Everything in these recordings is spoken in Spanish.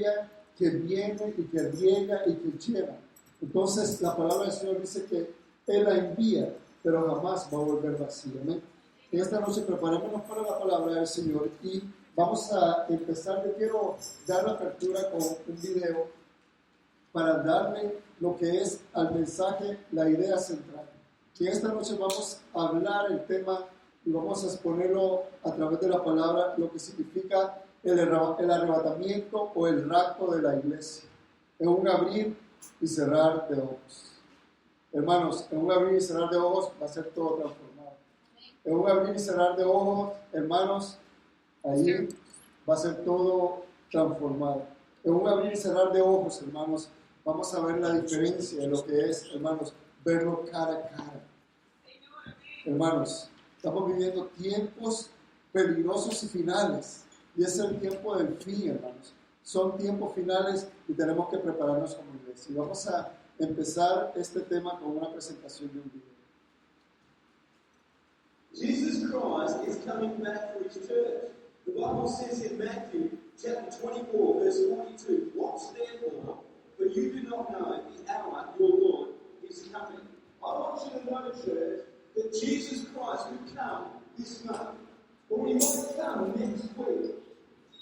lluvia que viene y que riega y que lleva. Entonces la palabra del Señor dice que Él la envía, pero jamás va a volver vacía. ¿Amén? En esta noche preparémonos para la palabra del Señor y vamos a empezar. Yo quiero dar la apertura con un video para darle lo que es al mensaje, la idea central. Que esta noche vamos a hablar el tema y vamos a exponerlo a través de la palabra, lo que significa el arrebatamiento o el rapto de la iglesia. En un abrir y cerrar de ojos. Hermanos, en un abrir y cerrar de ojos va a ser todo transformado. En un abrir y cerrar de ojos, hermanos, ahí va a ser todo transformado. En un abrir y cerrar de ojos, hermanos, vamos a ver la diferencia de lo que es, hermanos, verlo cara a cara. Hermanos, estamos viviendo tiempos peligrosos y finales. Y es el tiempo del fin, hermanos. Son tiempos finales y tenemos que prepararnos como iglesia. Y vamos a empezar este tema con una presentación de un video. Jesus Christ is coming back for his church. The Bible says in Matthew chapter 24, verse 42, watch therefore, for you do not know the hour your Lord is coming. I want you to know, church, that Jesus Christ could come this month, or he might come next week,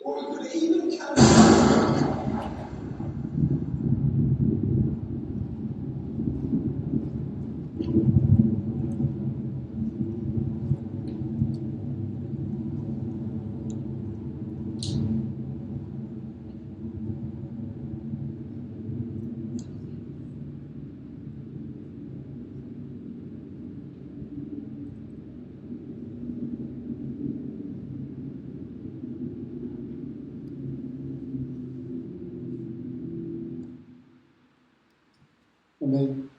or he could even come Amén.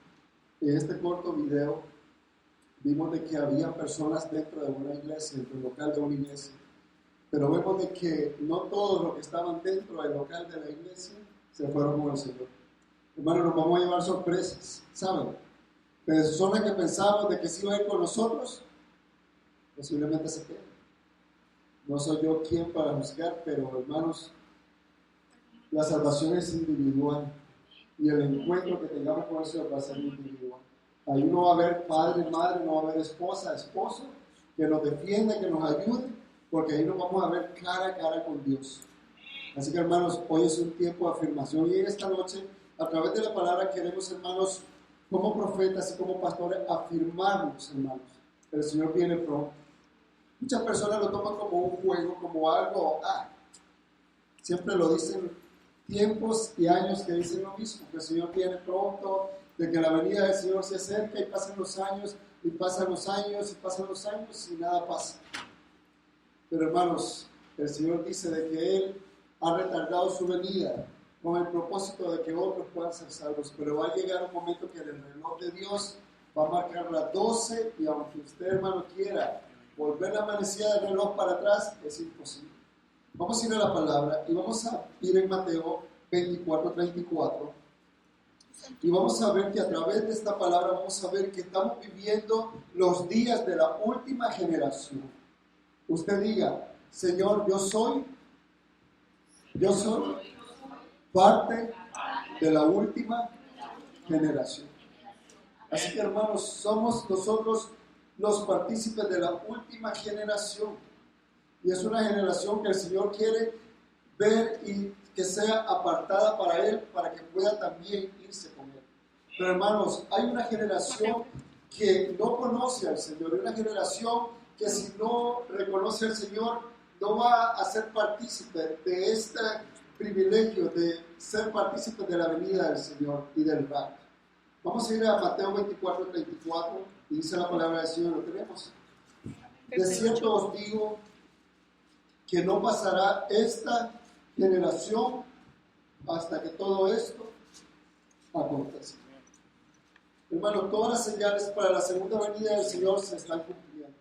En este corto video vimos de que había personas dentro de una iglesia, dentro del local de una iglesia, pero vemos de que no todos los que estaban dentro del local de la iglesia se fueron con el Señor. Hermanos, nos vamos a llevar sorpresas, ¿saben? Personas que pensábamos de que se iba a ir con nosotros, posiblemente se queden. No soy yo quien para juzgar, pero hermanos, la salvación es individual. Y el encuentro que tengamos con el Señor va a ser individual. Ahí no va a haber padre, madre, no va a haber esposa, esposo, que nos defienda, que nos ayude, porque ahí nos vamos a ver cara a cara con Dios. Así que hermanos, hoy es un tiempo de afirmación y esta noche, a través de la palabra, queremos, hermanos, como profetas y como pastores, afirmarnos, hermanos. El Señor viene pronto. Muchas personas lo toman como un juego, como algo, siempre lo dicen. Tiempos y años que dicen lo mismo, que el Señor viene pronto, de que la venida del Señor se acerca y pasan los años, y pasan los años, y pasan los años, y nada pasa. Pero hermanos, el Señor dice de que Él ha retardado su venida con el propósito de que otros puedan ser salvos, pero va a llegar un momento que el reloj de Dios va a marcar las 12, y aunque usted, hermano, quiera volver la amanecida del reloj para atrás, es imposible. Vamos a ir a la palabra y vamos a ir en Mateo 24:34 y vamos a ver que a través de esta palabra vamos a ver que estamos viviendo los días de la última generación. Usted diga, Señor, yo soy parte de la última generación. Así que hermanos, somos nosotros los partícipes de la última generación. Y es una generación que el Señor quiere ver y que sea apartada para Él, para que pueda también irse con Él. Pero hermanos, hay una generación que no conoce al Señor, hay una generación que si no reconoce al Señor, no va a ser partícipe de este privilegio de ser partícipe de la venida del Señor y del rapto. Vamos a ir a Mateo 24:34 y dice la palabra del Señor, ¿lo tenemos? De cierto os digo que no pasará esta generación hasta que todo esto acontezca. Hermano, todas las señales para la segunda venida del Señor se están cumpliendo.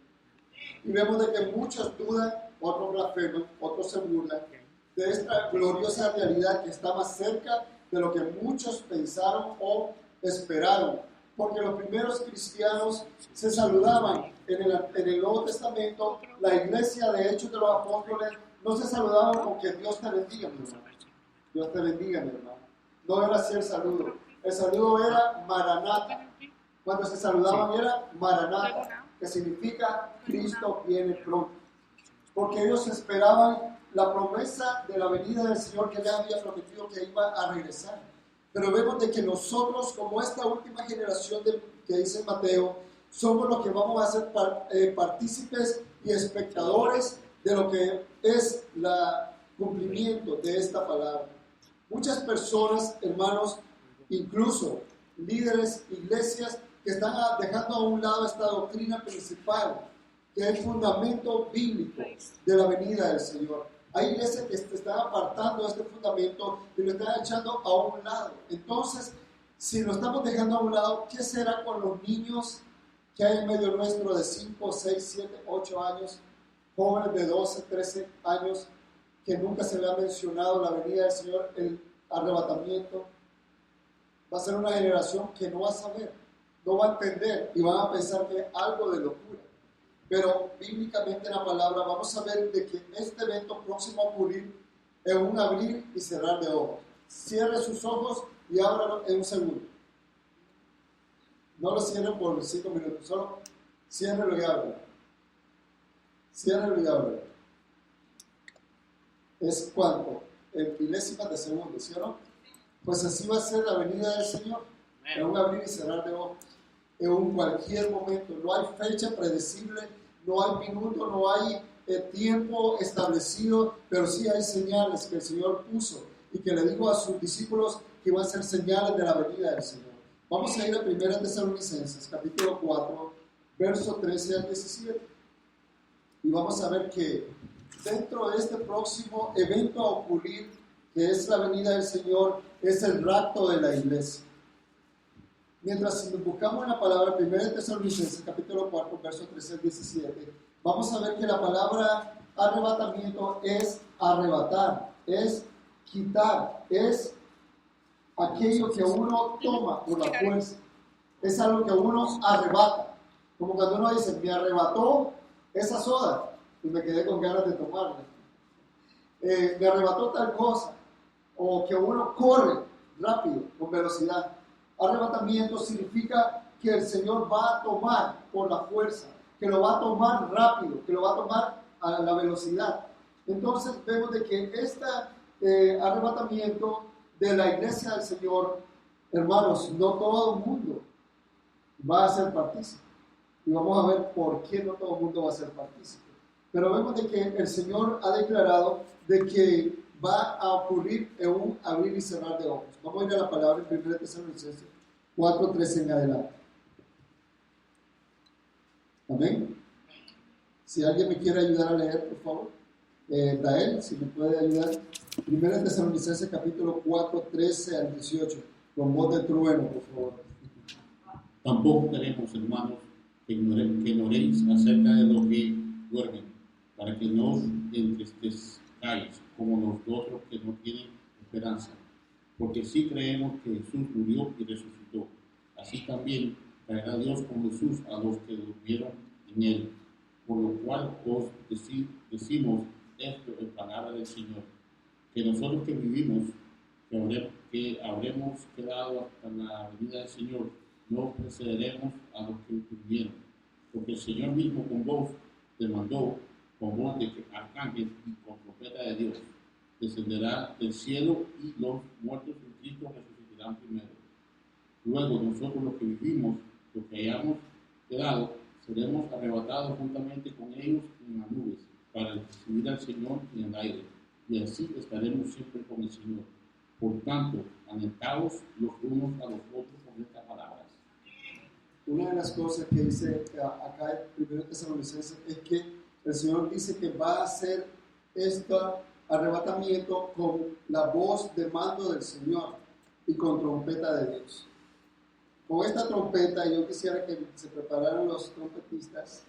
Y vemos de que muchos dudan, otros blasfeman, otros se burlan de esta gloriosa realidad que está más cerca de lo que muchos pensaron o esperaron. Porque los primeros cristianos se saludaban. En el Nuevo Testamento, la iglesia de Hechos de los Apóstoles no se saludaban con que Dios te bendiga, mi hermano. Dios te bendiga, mi hermano. No era así el saludo. El saludo era Maranata. Cuando se saludaban era Maranata, que significa Cristo viene pronto. Porque ellos esperaban la promesa de la venida del Señor que ya había prometido que iba a regresar. Pero vemos de que nosotros, como esta última generación que dice Mateo, somos los que vamos a ser partícipes y espectadores de lo que es el cumplimiento de esta palabra. Muchas personas, hermanos, incluso líderes, iglesias, que están dejando a un lado esta doctrina principal, que es el fundamento bíblico de la venida del Señor. Hay iglesias que se están apartando de este fundamento y lo están echando a un lado. Entonces, si lo estamos dejando a un lado, ¿qué será con los niños que hay en medio nuestro de 5, 6, 7, 8 años, jóvenes de 12, 13 años, que nunca se le ha mencionado la venida del Señor, el arrebatamiento? Va a ser una generación que no va a saber, no va a entender y van a pensar que es algo de locura. Pero bíblicamente en la palabra vamos a ver de que este evento próximo a ocurrir es un abrir y cerrar de ojos. Cierre sus ojos y ábralo en un segundo. No lo cierren por 5 minutos, solo ciérrelo y ábrelo. Ciérrelo y ábrelo. ¿Es cuánto? En milésimas de segundo, ¿sí o no? Pues así va a ser la venida del Señor. En un abrir y cerrar de ojos. En un cualquier momento. No hay fecha predecible, no hay minuto, no hay tiempo establecido, pero sí hay señales que el Señor puso y que le dijo a sus discípulos que iban a ser señales de la venida del Señor. Vamos a ir a 1 Tesalonicenses, capítulo 4, verso 13 al 17. Y vamos a ver que dentro de este próximo evento a ocurrir, que es la venida del Señor, es el rapto de la iglesia. Mientras buscamos la palabra 1 Tesalonicenses, capítulo 4, verso 13 al 17, vamos a ver que la palabra arrebatamiento es arrebatar, es quitar, es aquello que uno toma por la fuerza, es algo que uno arrebata. Como cuando uno dice, me arrebató esa soda y me quedé con ganas de tomarla. Me arrebató tal cosa, o que uno corre rápido, con velocidad. Arrebatamiento significa que el Señor va a tomar por la fuerza, que lo va a tomar rápido, que lo va a tomar a la velocidad. Entonces vemos de que este arrebatamiento de la iglesia del Señor, hermanos, no todo el mundo va a ser partícipe. Y vamos a ver por qué no todo el mundo va a ser partícipe. Pero vemos de que el Señor ha declarado de que va a ocurrir en un abrir y cerrar de ojos. Vamos a ir a la palabra en 1 Tesalonicenses 4:13 en adelante. Amén. Si alguien me quiere ayudar a leer, por favor. Dael, si me puede ayudar. 1 Tesalonicenses capítulo 4:13 al 18. Con voz de trueno, por favor. Tampoco queremos, hermanos, que ignoréis acerca de lo que duermen, para que no os entristezcáis como los otros que no tienen esperanza. Porque sí creemos que Jesús murió y resucitó. Así también traerá Dios con Jesús a los que durmieron en él. Por lo cual os decimos esto en palabra del Señor, que nosotros que vivimos, que habremos quedado hasta la venida del Señor, no precederemos a los que durmieron. Porque el Señor mismo con voz demandó, con voz de arcángel y con trompeta de Dios, descenderá del cielo y los muertos en Cristo resucitarán primero. Luego nosotros los que vivimos, los que hayamos quedado, seremos arrebatados juntamente con ellos en las nubes para recibir al Señor en el aire, y así estaremos siempre con el Señor. Por tanto, alentaos los unos a los otros con estas palabras. Una de las cosas que dice acá en 1 Tesalonicenses es que el Señor dice que va a hacer este arrebatamiento con la voz de mando del Señor y con trompeta de Dios. Con esta trompeta, yo quisiera que se prepararan los trompetistas.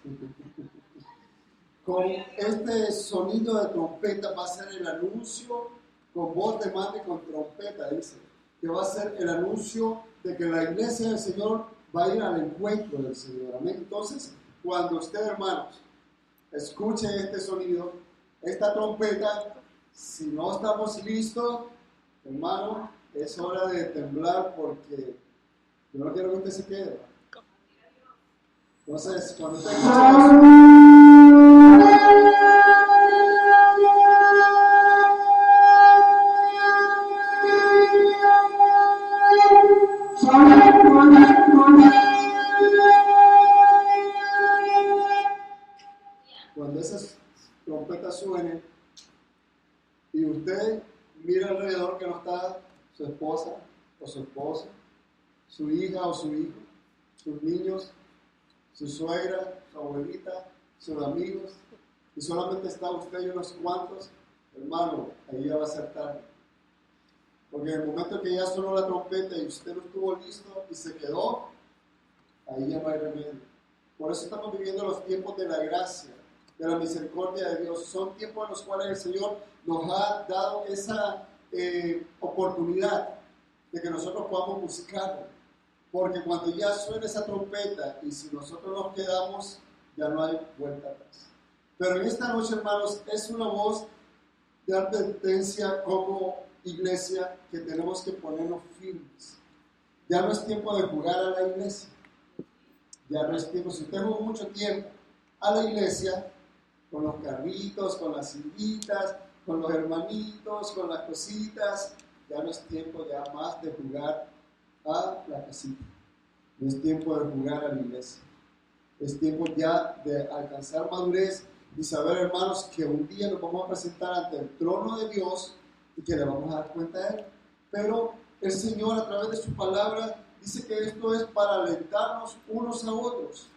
Con este sonido de trompeta va a ser el anuncio con voz de mando y con trompeta, dice, que va a ser el anuncio de que la iglesia del Señor va a ir al encuentro del Señor. Amén. Entonces, cuando usted, hermanos, escuche este sonido, esta trompeta, si no estamos listos, Hermano, es hora de temblar porque yo no quiero que usted se quede. Entonces, cuando usted escucha cuando esas trompetas suenen y usted mira alrededor que no está su esposa o su esposo, su hija o su hijo, sus niños, su suegra, su abuelita, sus amigos, y solamente está usted y unos cuantos, hermano, ahí ya va a ser tarde. Porque en el momento que ya sonó la trompeta y usted no estuvo listo y se quedó, ahí ya no hay remedio. Por eso estamos viviendo los tiempos de la gracia, de la misericordia de Dios. Son tiempos en los cuales el Señor nos ha dado esa oportunidad de que nosotros podamos buscarlo. Porque cuando ya suena esa trompeta y si nosotros nos quedamos, ya no hay vuelta atrás. Pero en esta noche, hermanos, es una voz de advertencia como iglesia que tenemos que ponernos firmes. Ya no es tiempo de jugar a la iglesia. Ya no es tiempo, si usted jugó mucho tiempo a la iglesia, con los carritos, con las sillitas, con los hermanitos, con las cositas, ya no es tiempo ya más de jugar a la casita. No es tiempo de jugar a la iglesia. Es tiempo ya de alcanzar madurez y saber, hermanos, que un día nos vamos a presentar ante el trono de Dios y que le vamos a dar cuenta a Él. Pero el Señor, a través de su palabra, dice que esto es para alentarnos unos a otros.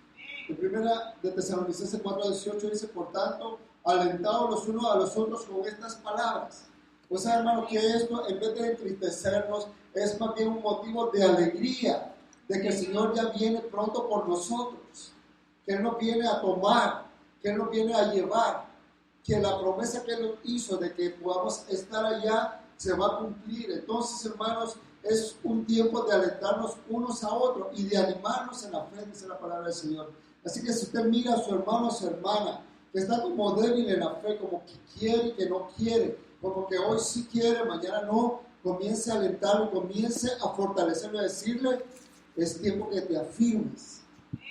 En primera de Tesalonicenses 4:18 dice, por tanto, alentados los unos a los otros con estas palabras. O sea, hermano, que esto, en vez de entristecernos, es más bien un motivo de alegría, de que el Señor ya viene pronto por nosotros, que Él nos viene a tomar, que Él nos viene a llevar, que la promesa que Él nos hizo de que podamos estar allá se va a cumplir. Entonces, hermanos, es un tiempo de alentarnos unos a otros y de animarnos en la fe, dice la palabra del Señor. Así que si usted mira a su hermano o su hermana, que está como débil en la fe, como que quiere y que no quiere, como que hoy sí quiere, mañana no, comience a alentarlo, comience a fortalecerlo y a decirle, es tiempo que te afirmes,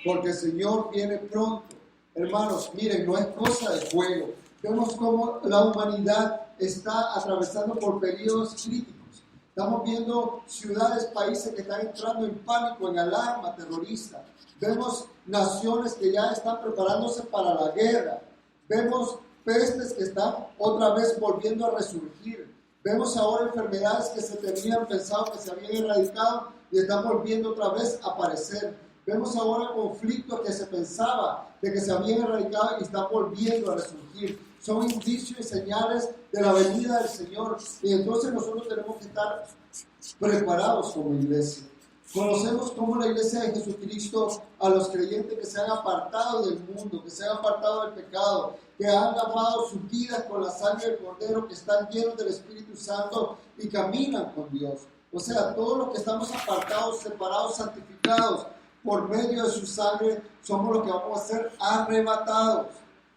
porque el Señor viene pronto. Hermanos, miren, no es cosa de juego. Vemos cómo la humanidad está atravesando por periodos críticos. Estamos viendo ciudades, países que están entrando en pánico, en alarma terrorista. Vemos naciones que ya están preparándose para la guerra. Vemos pestes que están otra vez volviendo a resurgir. Vemos ahora enfermedades que se tenían pensado que se habían erradicado y están volviendo otra vez a aparecer. Vemos ahora conflictos que se pensaba de que se habían erradicado y están volviendo a resurgir. Son indicios y señales de la venida del Señor. Y entonces nosotros tenemos que estar preparados como iglesia. Conocemos como la iglesia de Jesucristo a los creyentes que se han apartado del mundo, que se han apartado del pecado, que han lavado sus vidas con la sangre del Cordero, que están llenos del Espíritu Santo y caminan con Dios. O sea, todos los que estamos apartados, separados, santificados por medio de su sangre, somos los que vamos a ser arrebatados.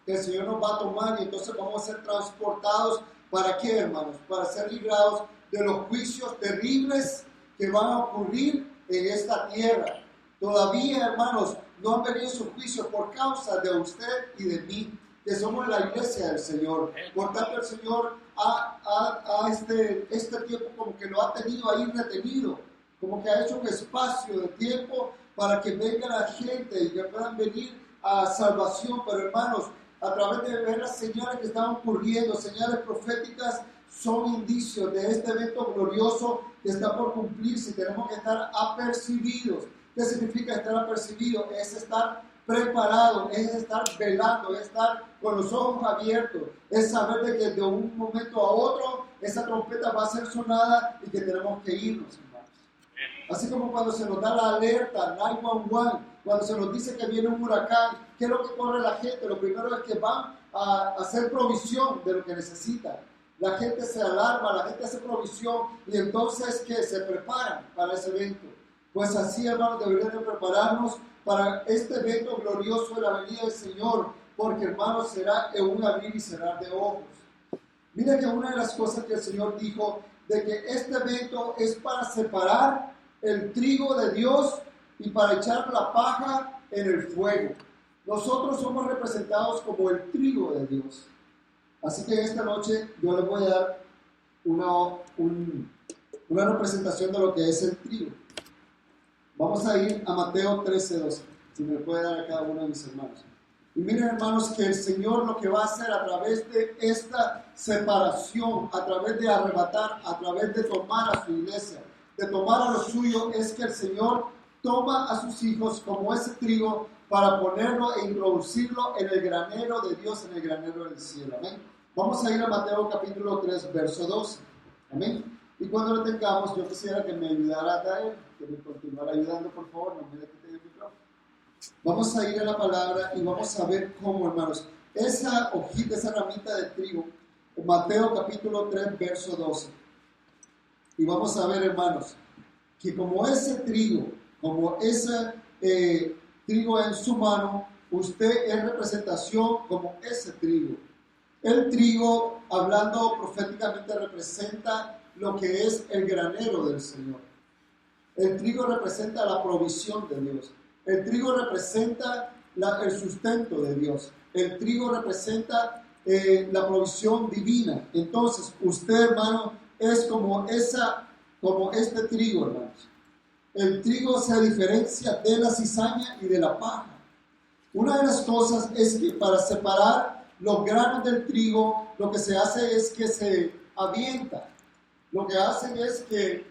Que el Señor nos va a tomar y entonces vamos a ser transportados. ¿Para qué, hermanos? Para ser librados de los juicios terribles que van a ocurrir en esta tierra. Todavía, hermanos, no han venido sus juicios por causa de usted y de mí, que somos la iglesia del Señor. Por tanto, el Señor este tiempo como que lo ha tenido ahí retenido, como que ha hecho un espacio de tiempo para que venga la gente y que puedan venir a salvación. Pero, hermanos, a través de ver las señales que están ocurriendo, señales proféticas, son indicios de este evento glorioso que está por cumplirse. Tenemos que estar apercibidos. ¿Qué significa estar apercibido? Es estar preparado, es estar velando, es estar con los ojos abiertos, es saber de que de un momento a otro esa trompeta va a ser sonada y que tenemos que irnos, hermanos. Así como cuando se nos da la alerta 911, cuando se nos dice que viene un huracán, ¿qué es lo que corre la gente? Lo primero es que van a hacer provisión de lo que necesitan. La gente se alarma, la gente hace provisión y entonces que se preparan para ese evento. Pues así, hermanos, deberían de prepararnos para este evento glorioso de la venida del Señor, porque, hermanos, será en un abrir y cerrar de ojos. Mira que una de las cosas que el Señor dijo de que este evento es para separar el trigo de Dios y para echar la paja en el fuego. Nosotros somos representados como el trigo de Dios. Así que esta noche yo les voy a dar una representación de lo que es el trigo. Vamos a ir a Mateo 13:12, si me puede dar a cada uno de mis hermanos. Y miren, hermanos, que el Señor lo que va a hacer a través de esta separación, a través de arrebatar, a través de tomar a su iglesia, de tomar a lo suyo, es que el Señor toma a sus hijos como ese trigo para ponerlo e introducirlo en el granero de Dios, en el granero del cielo. Amén. Vamos a ir a Mateo capítulo 3, verso 12. Amén. Y cuando lo tengamos, yo quisiera que me ayudara a traer, que me continuara ayudando, por favor, no me quiten el micrófono. Vamos a ir a la palabra y vamos a ver cómo, hermanos, esa hojita, esa ramita de trigo, en Mateo capítulo 3, verso 12. Y vamos a ver, hermanos, que como ese trigo, como ese trigo en su mano, usted es representación como ese trigo. El trigo, hablando proféticamente, representa lo que es el granero del Señor. El trigo representa la provisión de Dios. El trigo representa el sustento de Dios. El trigo representa la provisión divina. Entonces, usted, hermano, es como este trigo, hermanos. El trigo se diferencia de la cizaña y de la paja. Una de las cosas es que para separar los granos del trigo, lo que se hace es que se avienta. Lo que hacen es que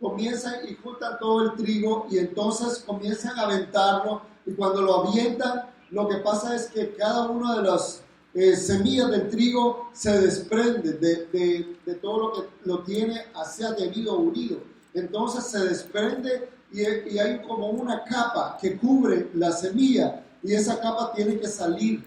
comienzan y juntan todo el trigo y entonces comienzan a aventarlo, y cuando lo avientan, lo que pasa es que cada una de las semillas del trigo se desprende de todo lo que lo tiene hacia debido unido. Entonces se desprende y hay como una capa que cubre la semilla, y esa capa tiene que salir,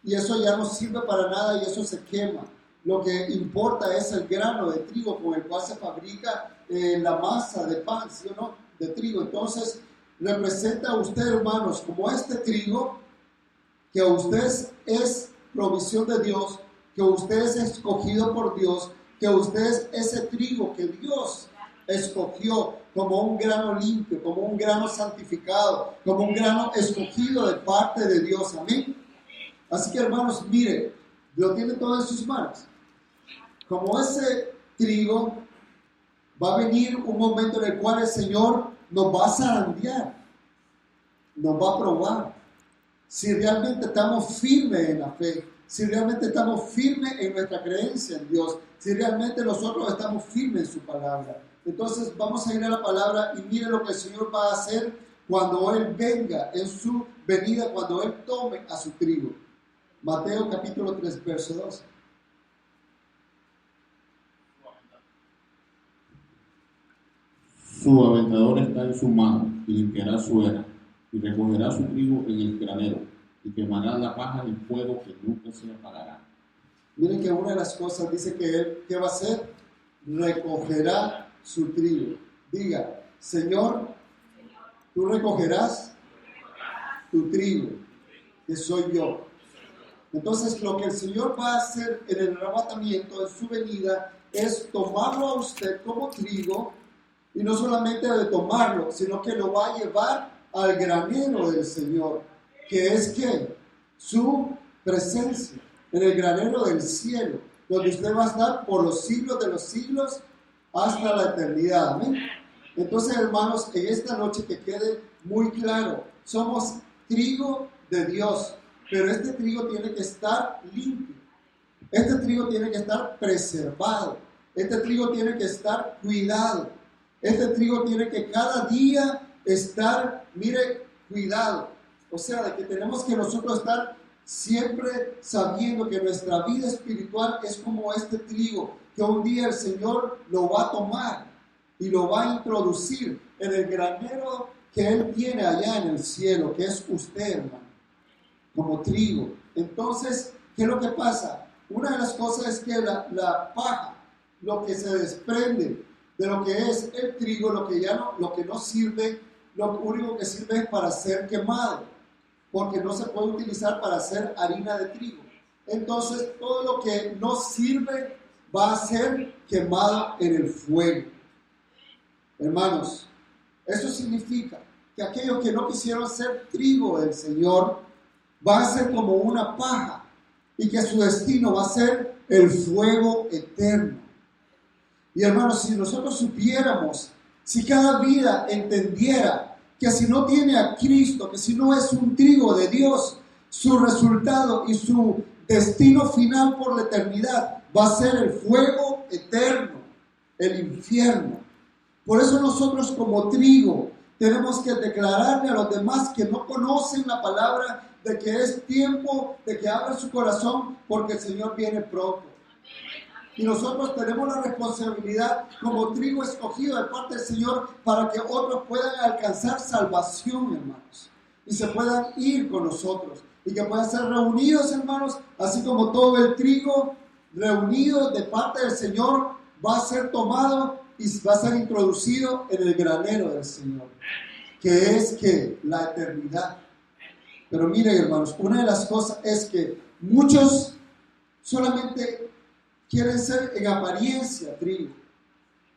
y eso ya no sirve para nada y eso se quema. Lo que importa es el grano de trigo con el cual se fabrica la masa de pan, ¿sí o no? De trigo. Entonces, representa a usted, hermanos, como este trigo, que usted es provisión de Dios, que usted es escogido por Dios, que usted es ese trigo que Dios escogió como un grano limpio, como un grano santificado, como un grano escogido de parte de Dios. Amén. Así que, hermanos, mire, lo tiene todo en sus manos. Como ese trigo, va a venir un momento en el cual el Señor nos va a zarandear, nos va a probar si realmente estamos firmes en la fe, si realmente estamos firmes en nuestra creencia en Dios, si realmente nosotros estamos firmes en su palabra. Entonces vamos a ir a la palabra y mire lo que el Señor va a hacer cuando Él venga en su venida, cuando Él tome a su trigo. Mateo capítulo 3, verso 12. Su aventador está en su mano, y limpiará su era, y recogerá su trigo en el granero, y quemará la paja en fuego que nunca se apagará. Miren que una de las cosas dice que Él, ¿qué va a hacer? Recogerá su trigo. Diga, Señor, tú recogerás tu trigo, que soy yo. Entonces, lo que el Señor va a hacer en el arrebatamiento, en su venida, es tomarlo a usted como trigo, y no solamente de tomarlo, sino que lo va a llevar al granero del Señor, que es ¿qué? Su presencia, en el granero del cielo, donde usted va a estar por los siglos de los siglos hasta la eternidad. Amén. Entonces, hermanos, en esta noche que quede muy claro, somos trigo de Dios, pero este trigo tiene que estar limpio, este trigo tiene que estar preservado, este trigo tiene que estar cuidado, este trigo tiene que cada día estar, mire, cuidado. O sea, de que tenemos que nosotros estar siempre sabiendo que nuestra vida espiritual es como este trigo, que un día el Señor lo va a tomar y lo va a introducir en el granero que Él tiene allá en el cielo, que es usted, hermano, como trigo. Entonces, ¿qué es lo que pasa? Una de las cosas es que la paja, lo que se desprende de lo que es el trigo, lo que no sirve, lo único que sirve es para ser quemado, porque no se puede utilizar para hacer harina de trigo. Entonces, todo lo que no sirve va a ser quemado en el fuego. Hermanos, eso significa que aquellos que no quisieron ser trigo del Señor van a ser como una paja y que su destino va a ser el fuego eterno. Y hermanos, si nosotros supiéramos, si cada vida entendiera que si no tiene a Cristo, que si no es un trigo de Dios, su resultado y su destino final por la eternidad va a ser el fuego eterno, el infierno. Por eso nosotros como trigo tenemos que declararle a los demás que no conocen la palabra de que es tiempo de que abran su corazón porque el Señor viene pronto. Y nosotros tenemos la responsabilidad como trigo escogido de parte del Señor para que otros puedan alcanzar salvación, hermanos, y se puedan ir con nosotros y que puedan ser reunidos, hermanos, así como todo el trigo reunido de parte del Señor va a ser tomado y va a ser introducido en el granero del Señor, que es que la eternidad. Pero miren, hermanos, una de las cosas es que muchos solamente quieren ser en apariencia trigo.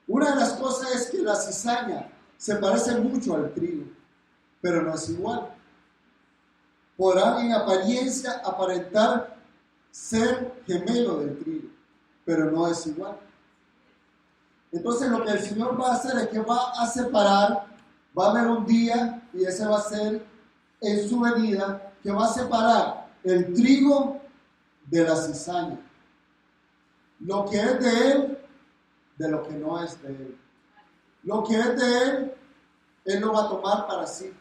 Una de las cosas es que la cizaña se parece mucho al trigo, pero no es igual. Podrán en apariencia aparentar ser gemelo del trigo, pero no es igual. Entonces lo que el Señor va a hacer es que va a separar, va a haber un día, y ese va a ser en su venida, que va a separar el trigo de la cizaña. Lo que es de Él, de lo que no es de Él. Lo que es de Él lo va a tomar para sí.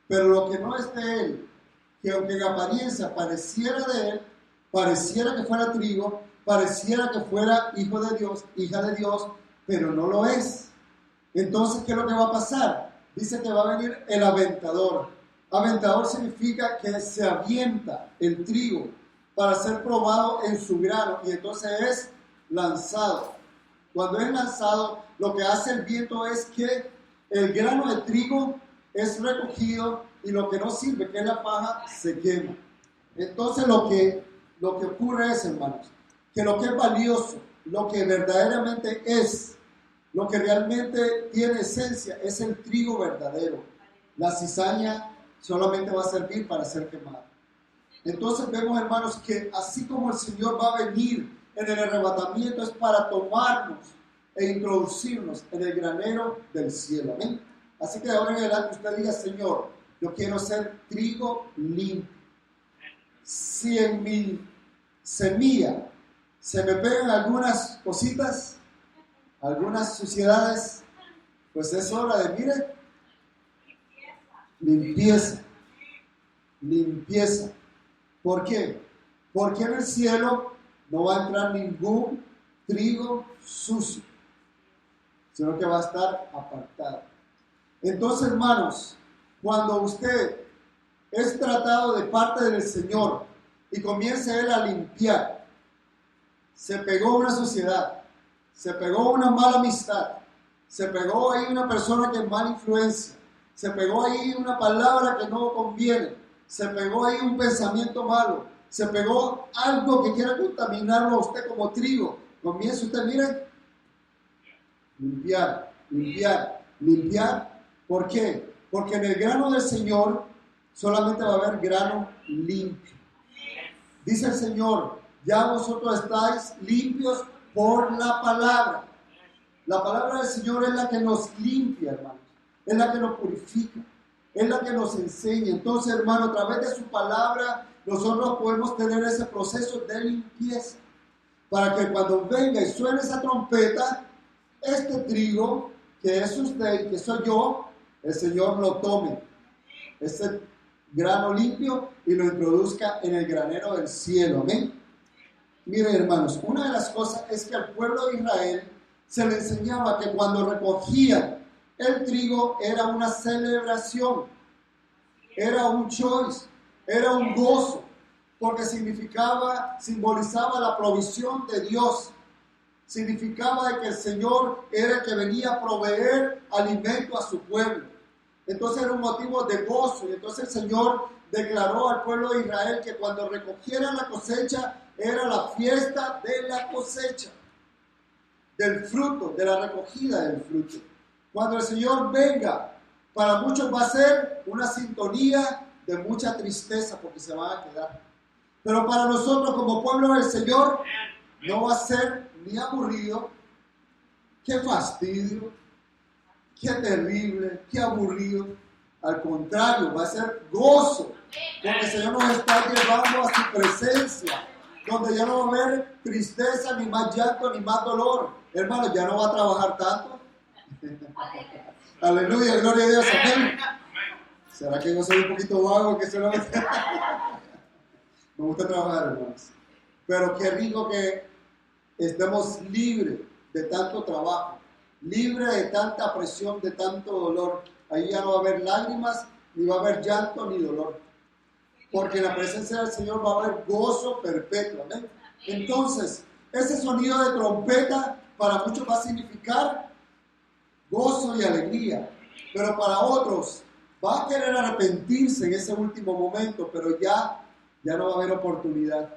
Pero lo que no es de Él, que aunque en apariencia pareciera de Él, pareciera que fuera trigo, pareciera que fuera hijo de Dios, hija de Dios, pero no lo es. Entonces, ¿qué es lo que va a pasar? Dice que va a venir el aventador. Aventador significa que se avienta el trigo para ser probado en su grano y entonces es lanzado. Cuando es lanzado, lo que hace el viento es que el grano de trigo es recogido y lo que no sirve, que es la paja, se quema. Entonces lo que ocurre es, hermanos, que lo que es valioso, lo que verdaderamente es, lo que realmente tiene esencia, es el trigo verdadero. La cizaña solamente va a servir para ser quemada. Entonces vemos, hermanos, que así como el Señor va a venir en el arrebatamiento, es para tomarnos e introducirnos en el granero del cielo. ¿Amén? Así que de ahora en adelante usted diga: Señor, yo quiero ser trigo limpio. Si en mi semilla se me pegan algunas cositas, algunas suciedades, pues es hora de, mire, limpieza. Limpieza. ¿Por qué? Porque en el cielo no va a entrar ningún trigo sucio, sino que va a estar apartado. Entonces, hermanos, cuando usted es tratado de parte del Señor y comience Él a limpiar, se pegó una suciedad, se pegó una mala amistad, se pegó ahí una persona que es mala influencia, se pegó ahí una palabra que no conviene, se pegó ahí un pensamiento malo, se pegó algo que quiera contaminarlo a usted como trigo. Comienza usted, mire, limpiar, limpiar, limpiar. ¿Por qué? Porque en el grano del Señor solamente va a haber grano limpio. Dice el Señor: ya vosotros estáis limpios por la palabra. La palabra del Señor es la que nos limpia, hermanos. Es la que nos purifica. Es la que nos enseña. Entonces, hermano, a través de su palabra, nosotros podemos tener ese proceso de limpieza. Para que cuando venga y suene esa trompeta, este trigo, que es usted y que soy yo, el Señor lo tome, ese grano limpio, y lo introduzca en el granero del cielo. Amén. Miren, hermanos, una de las cosas es que al pueblo de Israel se le enseñaba que cuando recogían el trigo era una celebración, era un choice, era un gozo, porque simbolizaba la provisión de Dios. Significaba de que el Señor era el que venía a proveer alimento a su pueblo. Entonces era un motivo de gozo. Y entonces el Señor declaró al pueblo de Israel que cuando recogieran la cosecha era la fiesta de la cosecha. del fruto, de la recogida del fruto. Cuando el Señor venga, para muchos va a ser una sintonía de mucha tristeza porque se van a quedar. Pero para nosotros como pueblo del Señor no va a ser ni aburrido, qué fastidio, qué terrible, qué aburrido. Al contrario, va a ser gozo, porque el Señor nos está llevando a su presencia, donde ya no va a haber tristeza, ni más llanto, ni más dolor. Hermano, ya no va a trabajar tanto. Aleluya, gloria a Dios, amén. ¿Será que yo soy un poquito vago? Que solamente... Me gusta trabajar, hermanos. Pero qué rico que estemos libres de tanto trabajo, libres de tanta presión, de tanto dolor. Ahí ya no va a haber lágrimas, ni va a haber llanto, ni dolor. Porque en la presencia del Señor va a haber gozo perpetuo. ¿Amén? Entonces, ese sonido de trompeta para muchos va a significar gozo y alegría. Pero para otros va a querer arrepentirse en ese último momento, pero ya no va a haber oportunidad.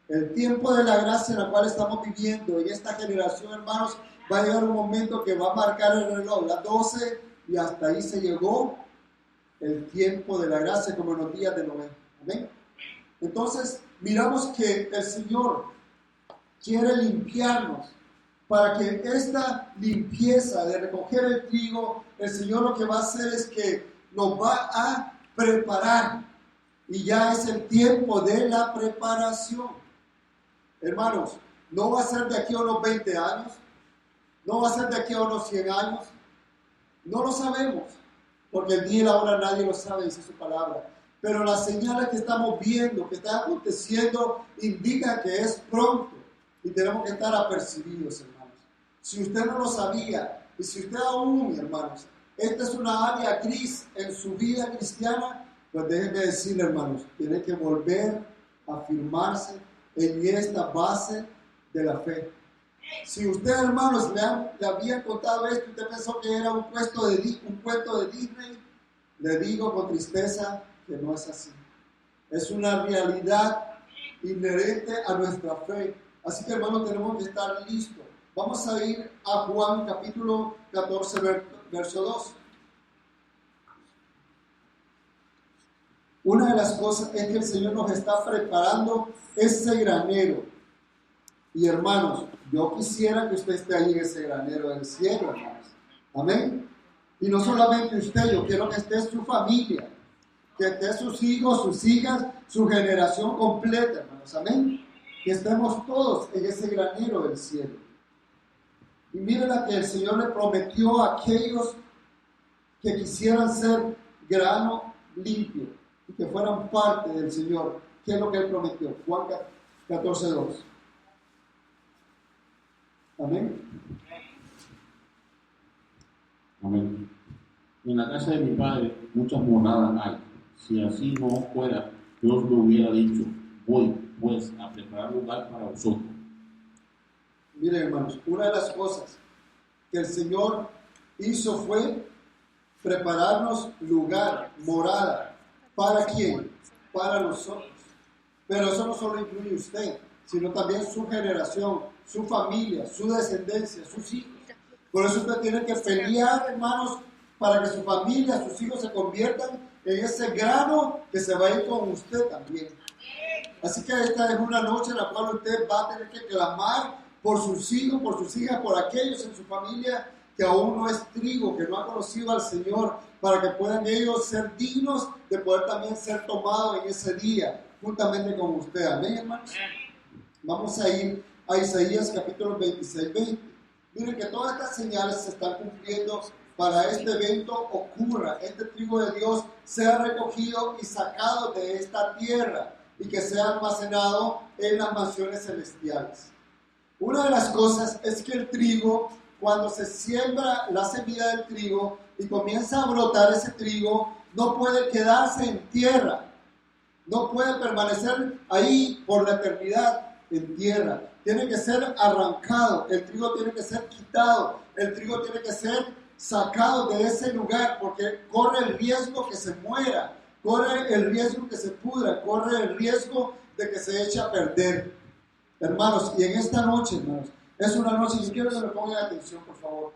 El tiempo de la gracia en la cual estamos viviendo en esta generación, hermanos, va a llegar un momento que va a marcar el reloj, las 12, y hasta ahí se llegó el tiempo de la gracia, como en los días de Noé. Amén. Entonces, miramos que el Señor quiere limpiarnos. Para que esta limpieza de recoger el trigo, el Señor lo que va a hacer es que nos va a preparar. Y ya es el tiempo de la preparación. Hermanos, no va a ser de aquí a unos 20 años, no va a ser de aquí a unos 100 años, no lo sabemos, porque el día y la hora nadie lo sabe, dice su palabra. Pero las señales que estamos viendo, que están aconteciendo, indican que es pronto y tenemos que estar apercibidos, hermanos. Si usted no lo sabía, y si usted aún, hermanos, esta es una área gris en su vida cristiana, pues déjenme decirle, hermanos, tiene que volver a afirmarse en esta base de la fe. Si usted, hermanos, le había contado esto y usted pensó que era un cuento de Disney, le digo con tristeza que no es así. Es una realidad inherente a nuestra fe. Así que, hermanos, tenemos que estar listos. Vamos a ir a Juan capítulo 14, verso 2. Una de las cosas es que el Señor nos está preparando ese granero. Y hermanos, yo quisiera que usted esté ahí en ese granero del cielo, hermanos. Amén. Y no solamente usted, yo quiero que esté su familia, que esté sus hijos, sus hijas, su generación completa, hermanos. Amén. Que estemos todos en ese granero del cielo. Y miren la que el Señor le prometió a aquellos que quisieran ser grano limpio y que fueran parte del Señor. ¿Qué es lo que Él prometió? Juan 14:2. Amén. Amén. En la casa de mi Padre muchas moradas hay. Si así no fuera, yo os lo hubiera dicho. Voy, pues, a preparar lugar para vosotros. Miren, hermanos, una de las cosas que el Señor hizo fue prepararnos lugar, morada. ¿Para quién? Para nosotros. Pero eso no solo incluye usted, sino también su generación, su familia, su descendencia, sus hijos. Por eso usted tiene que pelear, hermanos, para que su familia, sus hijos se conviertan en ese grano que se va a ir con usted también. Así que esta es una noche en la cual usted va a tener que clamar por sus hijos, por sus hijas, por aquellos en su familia que aún no es trigo, que no ha conocido al Señor, para que puedan ellos ser dignos de poder también ser tomados en ese día, juntamente con usted. Amén, hermanos. Vamos a ir a Isaías capítulo 26:20. Miren que todas estas señales se están cumpliendo para este evento ocurra, este trigo de Dios sea recogido y sacado de esta tierra y que sea almacenado en las mansiones celestiales. Una de las cosas es que el trigo, cuando se siembra la semilla del trigo y comienza a brotar ese trigo, no puede quedarse en tierra, no puede permanecer ahí por la eternidad en tierra. Tiene que ser arrancado, el trigo tiene que ser quitado, el trigo tiene que ser sacado de ese lugar porque corre el riesgo que se muera, corre el riesgo que se pudra, corre el riesgo de que se eche a perder. Hermanos, y en esta noche, hermanos, Es una noche, yo quiero que me pongan atención, por favor.